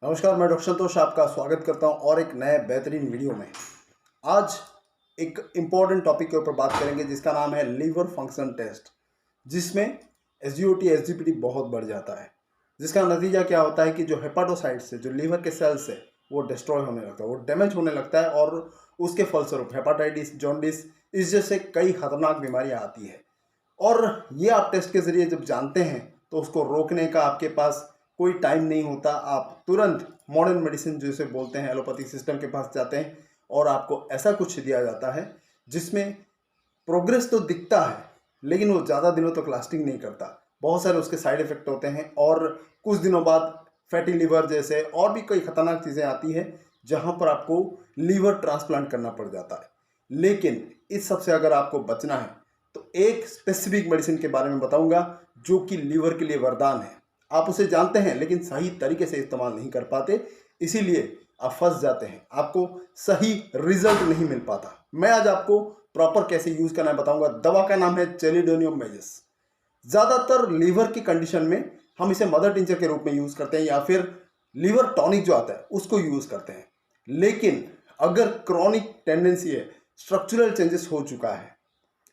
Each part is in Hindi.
नमस्कार, मैं डॉक्टर संतोष आपका स्वागत करता हूं और एक नए बेहतरीन वीडियो में। आज एक इम्पॉर्टेंट टॉपिक के ऊपर बात करेंगे जिसका नाम है लीवर फंक्शन टेस्ट, जिसमें एसजीओटी एसजीपीटी बहुत बढ़ जाता है। जिसका नतीजा क्या होता है कि जो हेपाटोसाइट्स है, जो लीवर के सेल्स है, वो डिस्ट्रॉय होने लगता है, वो डैमेज होने लगता है और उसके फलस्वरूप हेपाटाइटिस, जॉन्डिस, इस जैसे कई खतरनाक बीमारियाँ आती है। और ये आप टेस्ट के ज़रिए जब जानते हैं तो उसको रोकने का आपके पास कोई टाइम नहीं होता। आप तुरंत मॉडर्न मेडिसिन जिसे बोलते हैं एलोपैथी सिस्टम के पास जाते हैं और आपको ऐसा कुछ दिया जाता है जिसमें प्रोग्रेस तो दिखता है लेकिन वो ज़्यादा दिनों तक लास्टिंग नहीं करता। बहुत सारे उसके साइड इफ़ेक्ट होते हैं और कुछ दिनों बाद फैटी लिवर जैसे और भी कई खतरनाक चीज़ें आती हैं जहाँ पर आपको लीवर ट्रांसप्लांट करना पड़ जाता है। लेकिन इस सब से अगर आपको बचना है तो एक स्पेसिफिक मेडिसिन के बारे में बताऊंगा जो कि लीवर के लिए वरदान है। आप उसे जानते हैं लेकिन सही तरीके से इस्तेमाल नहीं कर पाते, इसीलिए आप फंस जाते हैं, आपको सही रिजल्ट नहीं मिल पाता। मैं आज आपको प्रॉपर कैसे यूज करना है बताऊंगा। दवा का नाम है चैलिडोनियम मेजिस। ज़्यादातर लीवर की कंडीशन में हम इसे मदर टिंचर के रूप में यूज करते हैं या फिर लीवर टॉनिक जो आता है उसको यूज करते हैं। लेकिन अगर क्रॉनिक टेंडेंसी है, स्ट्रक्चरल चेंजेस हो चुका है,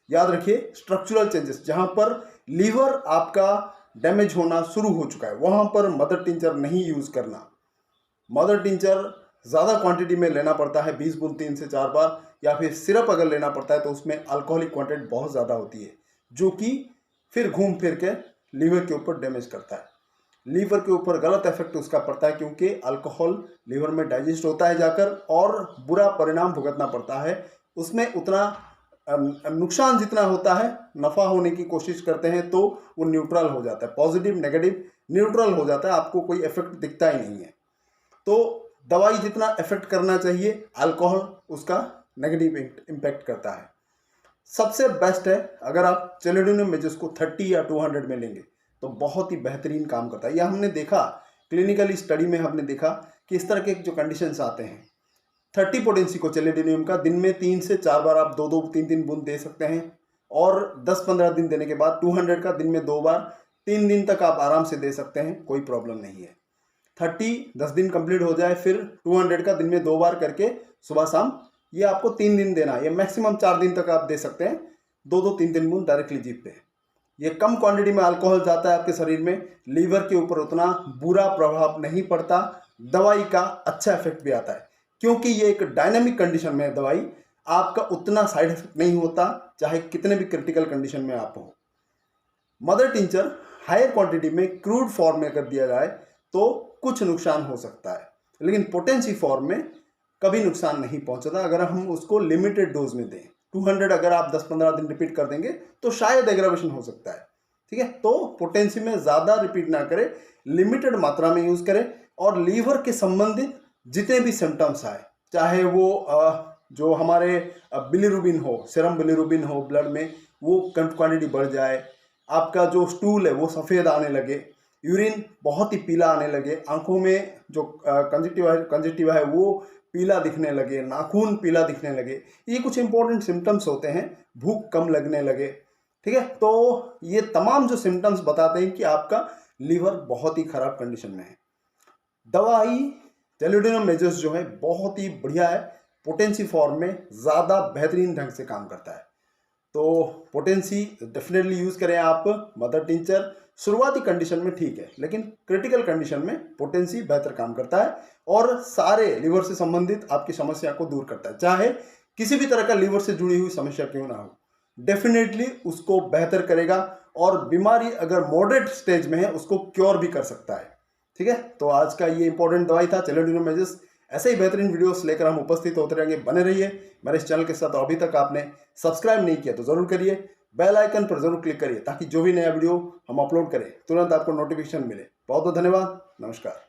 याद रखिए स्ट्रक्चरल चेंजेस, जहां पर लीवर आपका डैमेज होना शुरू हो चुका है, वहां पर मदर टिंचर नहीं यूज करना। मदर टिंचर ज़्यादा क्वांटिटी में लेना पड़ता है, 20 बूंद 3 से 4 बार, या फिर सिरप अगर लेना पड़ता है तो उसमें अल्कोहलिक क्वांटिटी बहुत ज़्यादा होती है जो कि फिर घूम फिर के लीवर के ऊपर डैमेज करता है। लीवर के ऊपर गलत इफेक्ट उसका पड़ता है क्योंकि अल्कोहल लीवर में डाइजेस्ट होता है जाकर और बुरा परिणाम भुगतना पड़ता है। उसमें उतना नुकसान जितना होता है, नफ़ा होने की कोशिश करते हैं तो वो न्यूट्रल हो जाता है, पॉजिटिव नेगेटिव न्यूट्रल हो जाता है, आपको कोई इफेक्ट दिखता ही नहीं है। तो दवाई जितना इफेक्ट करना चाहिए, अल्कोहल उसका नेगेटिव इम्पैक्ट करता है। सबसे बेस्ट है अगर आप चैलिडोनियम मेजिस को 30 या 200 में लेंगे तो बहुत ही बेहतरीन काम करता है। यह हमने देखा क्लिनिकली स्टडी में, हमने देखा कि इस तरह के जो कंडीशंस आते हैं, 30 पोटेंसी को चैलिडोनियम का दिन में 3 से 4 बार आप 2-2 3-3 बूंद दे सकते हैं और 10-15 दिन देने के बाद 200 का दिन में 2 बार 3 दिन तक आप आराम से दे सकते हैं, कोई प्रॉब्लम नहीं है। 30 10 दिन कंप्लीट हो जाए, फिर 200 का दिन में 2 बार करके सुबह शाम, ये आपको 3 दिन देना है। ये मैक्सिमम 4 दिन तक आप दे सकते हैं, 2-2 3-3 बूंद डायरेक्टली जीभ पे। ये कम क्वांटिटी में अल्कोहल जाता है आपके शरीर में, लीवर के ऊपर उतना बुरा प्रभाव नहीं पड़ता, दवाई का अच्छा इफेक्ट भी आता है क्योंकि ये एक डायनामिक कंडीशन में है दवाई, आपका उतना साइड इफेक्ट नहीं होता चाहे कितने भी क्रिटिकल कंडीशन में आप हो। मदर टिंचर हायर क्वांटिटी में क्रूड फॉर्म में कर दिया जाए तो कुछ नुकसान हो सकता है, लेकिन पोटेंसी फॉर्म में कभी नुकसान नहीं पहुंचता अगर हम उसको लिमिटेड डोज में दें। 200 अगर आप 10-15 दिन रिपीट कर देंगे तो शायद एग्रावेशन हो सकता है, ठीक है। तो पोटेंसी में ज़्यादा रिपीट ना करें, लिमिटेड मात्रा में यूज़ करें और लीवर के संबंधित जितने भी सिम्टम्स आए, चाहे वो जो हमारे बिलीरुबिन हो, सीरम बिलीरुबिन हो ब्लड में, वो क्वांटिटी बढ़ जाए, आपका जो स्टूल है वो सफ़ेद आने लगे, यूरिन बहुत ही पीला आने लगे, आंखों में जो कंजक्टिवा है वो पीला दिखने लगे, नाखून पीला दिखने लगे, ये कुछ इंपॉर्टेंट सिम्टम्स होते हैं। भूख कम लगने लगे, ठीक है। तो ये तमाम जो सिम्टम्स बताते हैं कि आपका लीवर बहुत ही खराब कंडीशन में है। दवाई चैलिडोनियम मेजिस जो है बहुत ही बढ़िया है, पोटेंसी फॉर्म में ज़्यादा बेहतरीन ढंग से काम करता है। तो पोटेंसी डेफिनेटली यूज़ करें आप। मदर टिंचर शुरुआती कंडीशन में ठीक है, लेकिन क्रिटिकल कंडीशन में पोटेंसी बेहतर काम करता है और सारे लीवर से संबंधित आपकी समस्या को दूर करता है, चाहे किसी भी तरह का लीवर से जुड़ी हुई समस्या क्यों ना हो, डेफिनेटली उसको बेहतर करेगा और बीमारी अगर मॉडरेट स्टेज में है उसको क्योर भी कर सकता है, ठीक है। तो आज का ये इंपॉर्टेंट दवाई था चैलिडोनियम मेजिस। ऐसे ही बेहतरीन वीडियोस लेकर हम उपस्थित होते रहेंगे, बने रहिए मेरे इस चैनल के साथ। और अभी तक आपने सब्सक्राइब नहीं किया तो ज़रूर करिए, बेल आइकन पर ज़रूर क्लिक करिए ताकि जो भी नया वीडियो हम अपलोड करें तुरंत आपको नोटिफिकेशन मिले। बहुत बहुत धन्यवाद, नमस्कार।